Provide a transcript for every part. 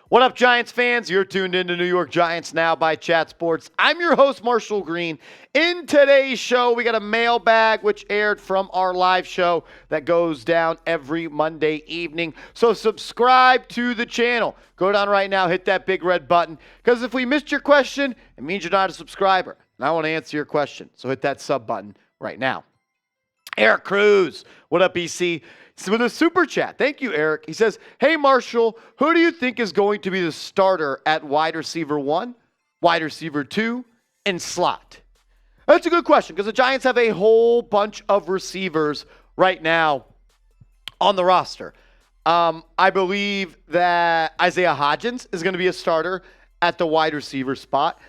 What up, Giants fans? You're tuned into New York Giants Now by Chat Sports. I'm your host, Marshall Green. In today's show, we got a mailbag, which aired from our live show that goes down every Monday evening. So subscribe to the channel. Go down right now, hit that big red button, because if we missed your question, it means you're not a subscriber. And I want to answer your question. So hit that sub button right now. Eric Cruz. What up, EC? With a super chat. Thank you, Eric. He says, hey, Marshall, who do you think is going to be the starter at wide receiver 1, wide receiver 2, and slot? That's a good question because the Giants have a whole bunch of receivers right now on the roster. I believe that Isaiah Hodgins is going to be a starter at the wide receiver spot.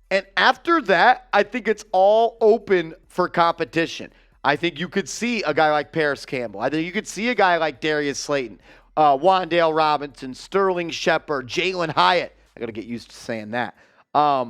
And after that, I think it's all open for competition. I think you could see a guy like Paris Campbell. I think you could see a guy like Darius Slayton, Wan'Dale Robinson, Sterling Shepard, Jaylin Hyatt. I got to get used to saying that. I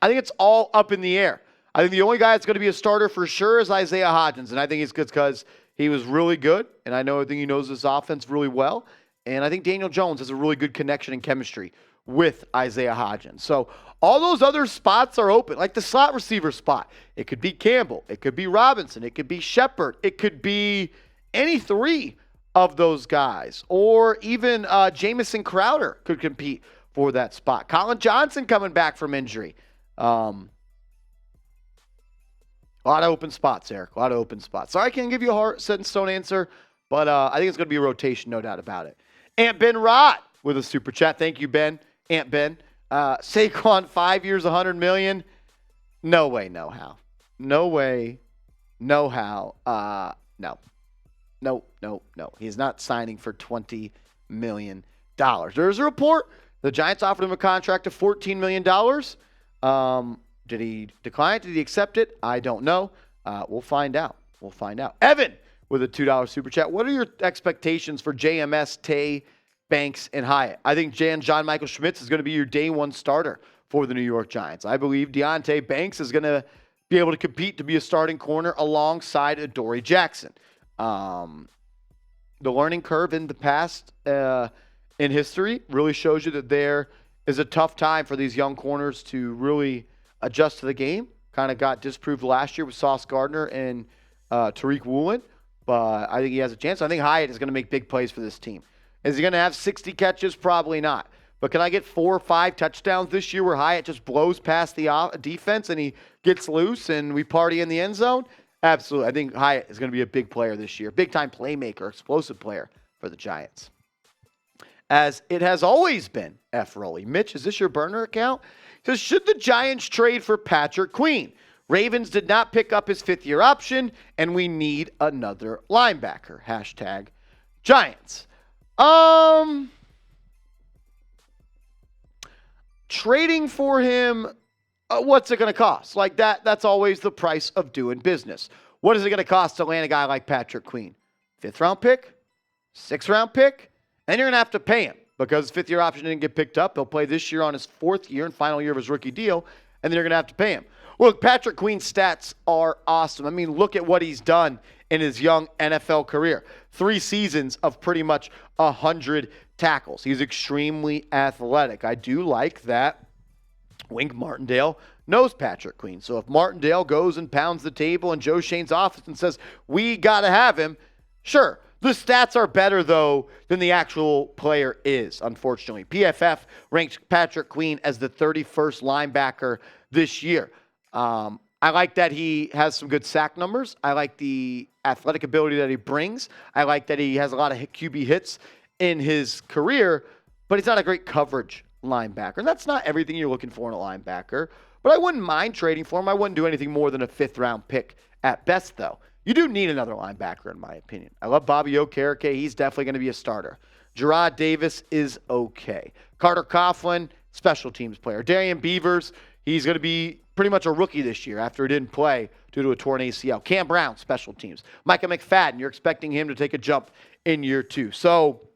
think it's all up in the air. I think the only guy that's going to be a starter for sure is Isaiah Hodgins, and I think it's good because he was really good, and I think he knows this offense really well, and I think Daniel Jones has a really good connection and chemistry with Isaiah Hodgins. So all those other spots are open, like the slot receiver spot. It could be Campbell. It could be Robinson. It could be Shepard. It could be any three of those guys. Or even Jamison Crowder could compete for that spot. Colin Johnson coming back from injury. A lot of open spots, Eric. A lot of open spots. Sorry I can't give you a hard set in stone answer, but I think it's going to be a rotation, no doubt about it. Ant Ben Rott with a super chat. Thank you, Ben. Ant Ben. Saquon, 5 years, $100 million. No way, no how. No way, no how. No. He's not signing for $20 million. There's a report. The Giants offered him a contract of $14 million. Did he decline it? Did he accept it? I don't know. We'll find out. Evan with a $2 super chat. What are your expectations for JMS, Tay, Banks, and Hyatt? I think John Michael-Schmitz is going to be your day one starter for the New York Giants. I believe Deontay Banks is going to be able to compete to be a starting corner alongside Adoree Jackson. The learning curve in the past in history really shows you that there is a tough time for these young corners to really adjust to the game. Kind of got disproved last year with Sauce Gardner and Tariq Woolen, but I think he has a chance. I think Hyatt is going to make big plays for this team. Is he going to have 60 catches? Probably not. But can I get 4 or 5 touchdowns this year where Hyatt just blows past the defense and he gets loose and we party in the end zone? Absolutely. I think Hyatt is going to be a big player this year. Big-time playmaker, explosive player for the Giants. As it has always been, F. Rowley. Mitch, is this your burner account? He says, should the Giants trade for Patrick Queen? Ravens did not pick up his 5th-year option, and we need another linebacker. Hashtag Giants. Trading for him, what's it going to cost? Like that's always the price of doing business. What is it going to cost to land a guy like Patrick Queen? 5th-round pick? 6th-round pick? And you're going to have to pay him because his 5th-year option didn't get picked up. He'll play this year on his 4th year and final year of his rookie deal, and then you're going to have to pay him. Look, Patrick Queen's stats are awesome. I mean, look at what he's done in his young NFL career. 3 seasons of pretty much 100 tackles. He's extremely athletic. I do like that Wink Martindale knows Patrick Queen. So if Martindale goes and pounds the table in Joe Shane's office and says, we got to have him, sure. The stats are better, though, than the actual player is, unfortunately. PFF ranked Patrick Queen as the 31st linebacker this year. I like that he has some good sack numbers. I like the athletic ability that he brings. I like that he has a lot of QB hits in his career, but he's not a great coverage linebacker. And that's not everything you're looking for in a linebacker, but I wouldn't mind trading for him. I wouldn't do anything more than a 5th-round pick at best, though. You do need another linebacker, in my opinion. I love Bobby Okereke. He's definitely going to be a starter. Gerard Davis is okay. Carter Coughlin, special teams player. Darian Beavers, he's going to be pretty much a rookie this year after he didn't play due to a torn ACL. Cam Brown, special teams. Micah McFadden, you're expecting him to take a jump in year 2. So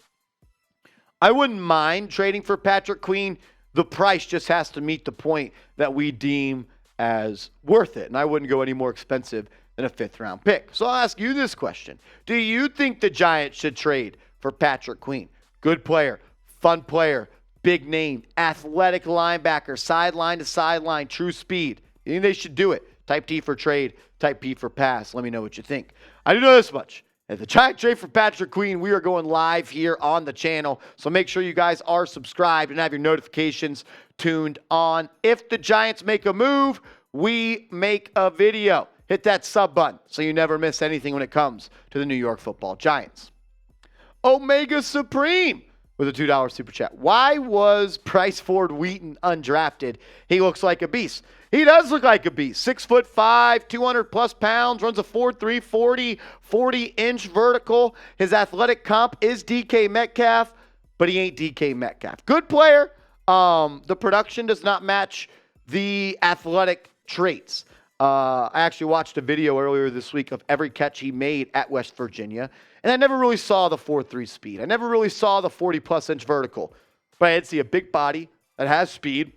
I wouldn't mind trading for Patrick Queen. The price just has to meet the point that we deem as worth it. And I wouldn't go any more expensive than a 5th-round pick. So I'll ask you this question. Do you think the Giants should trade for Patrick Queen? Good player, fun player, big name, athletic linebacker, sideline to sideline, true speed. You think they should do it? Type T for trade, type P for pass. Let me know what you think. I do know this much. At the Giant trade for Patrick Queen, we are going live here on the channel. So make sure you guys are subscribed and have your notifications tuned on. If the Giants make a move, we make a video. Hit that sub button so you never miss anything when it comes to the New York Football Giants. Omega Supreme with a $2 super chat. Why was Bryce Ford-Wheaton undrafted? He looks like a beast. He does look like a beast. 6'5", 200+ pounds, runs a 4.3 40, 40-inch vertical. His athletic comp is DK Metcalf, but he ain't DK Metcalf. Good player. The production does not match the athletic traits. I actually watched a video earlier this week of every catch he made at West Virginia, and I never really saw the 4.3 speed. I never really saw the 40+ inch vertical, but I did see a big body that has speed,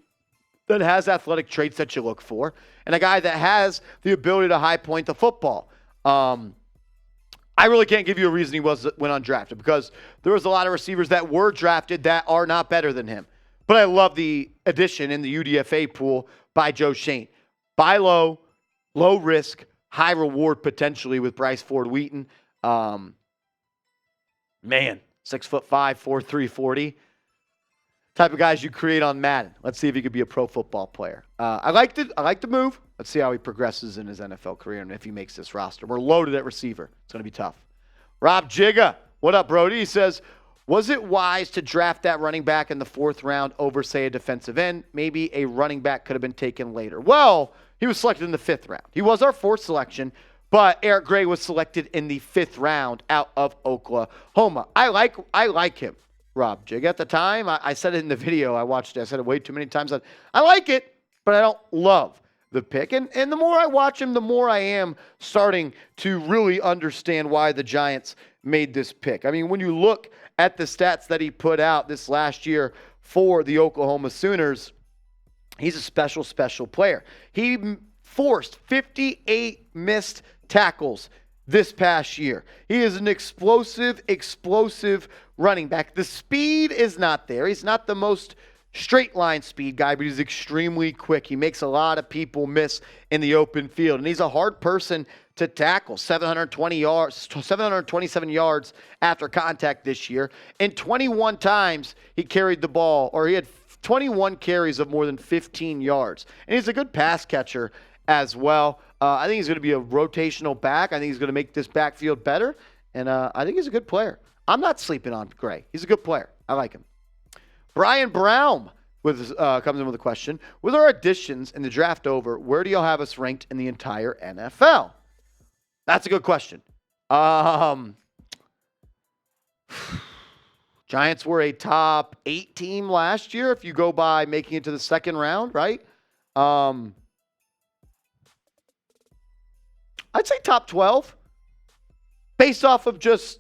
that has athletic traits that you look for, and a guy that has the ability to high point the football. I really can't give you a reason he went undrafted, because there was a lot of receivers that were drafted that are not better than him. But I love the addition in the UDFA pool by Joe Shane. Buy low, low risk, high reward potentially with Bryce Ford-Wheaton. Man, 6'5", 4.3 40. Type of guys you create on Madden. Let's see if he could be a pro football player. I like the move. Let's see how he progresses in his NFL career and if he makes this roster. We're loaded at receiver. It's going to be tough. Rob Jigga, what up, Brody? He says, was it wise to draft that running back in the 4th round over, say, a defensive end? Maybe a running back could have been taken later. Well, he was selected in the 5th round. He was our 4th selection, but Eric Gray was selected in the 5th round out of Oklahoma. I like him. Rob Jig. At the time, I said it in the video. I watched it. I said it way too many times. I like it, but I don't love the pick. And the more I watch him, the more I am starting to really understand why the Giants made this pick. I mean, when you look at the stats that he put out this last year for the Oklahoma Sooners, he's a special player. He forced 58 missed tackles this past year. He is an explosive running back. The speed is not there. He's not the most straight line speed guy, but he's extremely quick. He makes a lot of people miss in the open field, and he's a hard person to tackle. 727 yards after contact this year, and 21 times he carried the ball, or he had 21 carries of more than 15 yards. And he's a good pass catcher as well. I think he's going to be a rotational back. I think he's going to make this backfield better, and I think he's a good player. I'm not sleeping on Gray. He's a good player. I like him. Brian Brown comes in with a question. With our additions in the draft over, where do y'all have us ranked in the entire NFL? That's a good question. Giants were a top 8 team last year, if you go by making it to the 2nd round, right? I'd say top 12 based off of just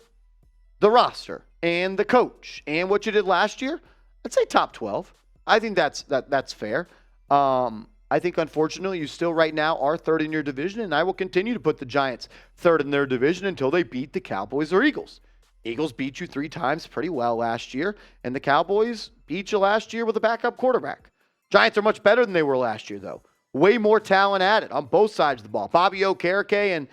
the roster and the coach and what you did last year. I'd say top 12. I think that's fair. I think, unfortunately, you still right now are 3rd in your division, and I will continue to put the Giants 3rd in their division until they beat the Cowboys or Eagles. Eagles beat you 3 times pretty well last year, and the Cowboys beat you last year with a backup quarterback. Giants are much better than they were last year, though. Way more talent added on both sides of the ball. Bobby Okereke and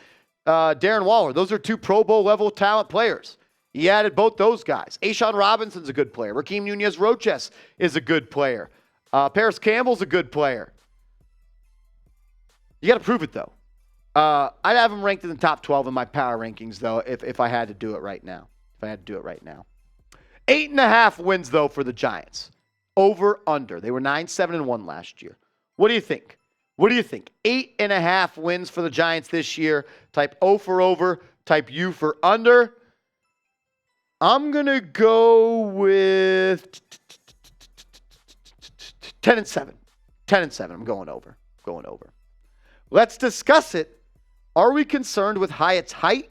Darren Waller, those are 2 Pro Bowl level talent players. He added both those guys. A'Shawn Robinson's a good player. Raheem Nunez-Roches is a good player. Paris Campbell's a good player. You got to prove it, though. I'd have him ranked in the top 12 in my power rankings, though, if I had to do it right now. 8.5 wins, though, for the Giants. Over, under. They were 9-7-1 last year. What do you think? 8.5 wins for the Giants this year. Type O for over. Type U for under. I'm going to go with 10-7. 10-7. I'm going over. Let's discuss it. Are we concerned with Hyatt's height?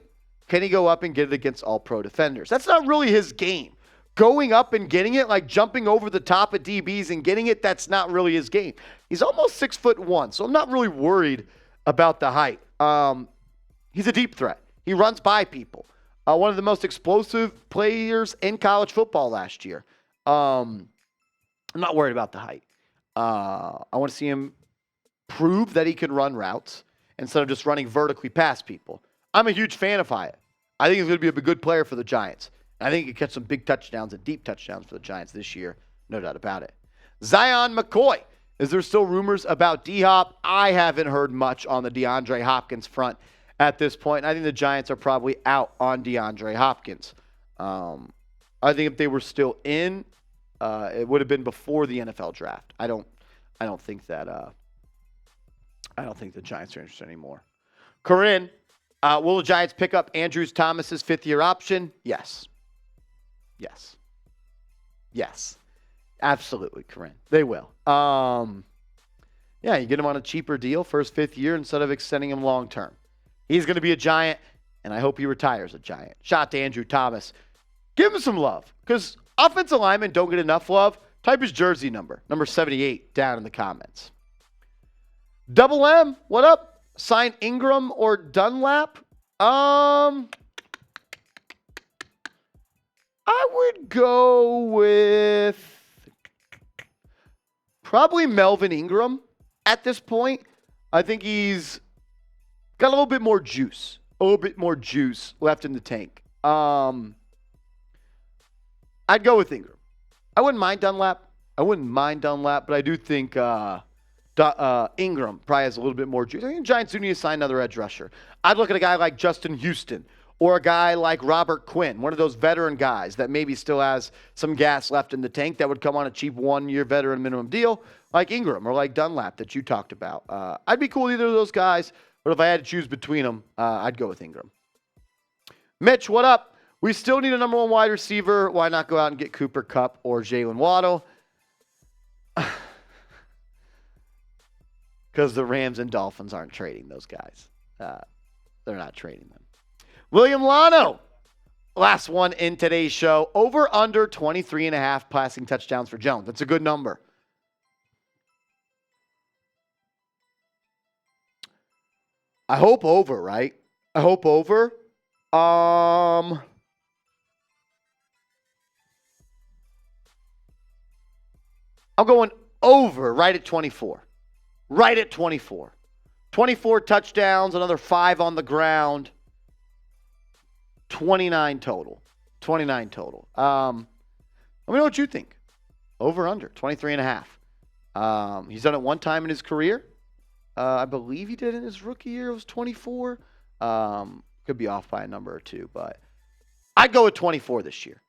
Can he go up and get it against all-pro defenders? That's not really his game. Going up and getting it, like jumping over the top of DBs and getting it, that's not really his game. He's almost 6'1", so I'm not really worried about the height. He's a deep threat. He runs by people. One of the most explosive players in college football last year. I'm not worried about the height. I want to see him prove that he can run routes instead of just running vertically past people. I'm a huge fan of Hyatt. I think he's going to be a good player for the Giants. I think he can catch some big touchdowns and deep touchdowns for the Giants this year. No doubt about it. Zion McCoy. Is there still rumors about D-Hop? I haven't heard much on the DeAndre Hopkins front at this point. I think the Giants are probably out on DeAndre Hopkins. I think if they were still in, it would have been before the NFL draft. I don't think the Giants are interested anymore. Corinne, will the Giants pick up Andrew Thomas's fifth-year option? Yes. Absolutely, Corinne. They will. Yeah, you get him on a cheaper deal for his fifth year instead of extending him long term. He's going to be a Giant, and I hope he retires a Giant. Shout out to Andrew Thomas. Give him some love, because offensive linemen don't get enough love. Type his jersey number 78, down in the comments. Double M, what up? Sign Ingram or Dunlap? I would go with probably Melvin Ingram at this point. I think he's got a little bit more juice left in the tank. I'd go with Ingram. I wouldn't mind Dunlap, but I do think Ingram probably has a little bit more juice. I think the Giants do need to sign another edge rusher. I'd look at a guy like Justin Houston or a guy like Robert Quinn, one of those veteran guys that maybe still has some gas left in the tank that would come on a cheap one-year veteran minimum deal, like Ingram or like Dunlap that you talked about. I'd be cool with either of those guys, but if I had to choose between them, I'd go with Ingram. Mitch, what up? We still need a number one wide receiver. Why not go out and get Cooper Kupp or Jaylin Waddle? Because the Rams and Dolphins aren't trading those guys. They're not trading them. William Lano, last one in today's show. Over under 23.5 passing touchdowns for Jones. That's a good number. I hope over, right? I hope over. I'm going over right at 24. Right at 24. 24 touchdowns, another 5 on the ground. 29 total. Let me know what you think. Over, under, 23.5. He's done it one time in his career. I believe he did in his rookie year. It was 24. Could be off by a number or two, but I'd go with 24 this year.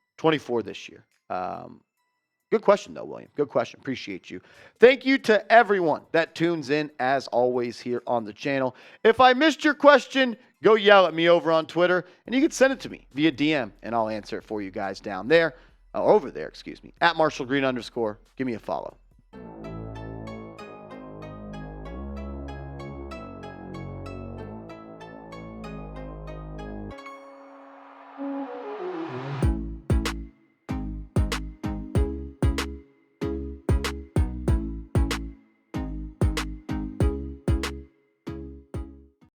Good question, though, William. Good question. Appreciate you. Thank you to everyone that tunes in, as always, here on the channel. If I missed your question, go yell at me over on Twitter, and you can send it to me via DM, and I'll answer it for you guys down there, or over there, excuse me, at @MarshallGreen_. Give me a follow.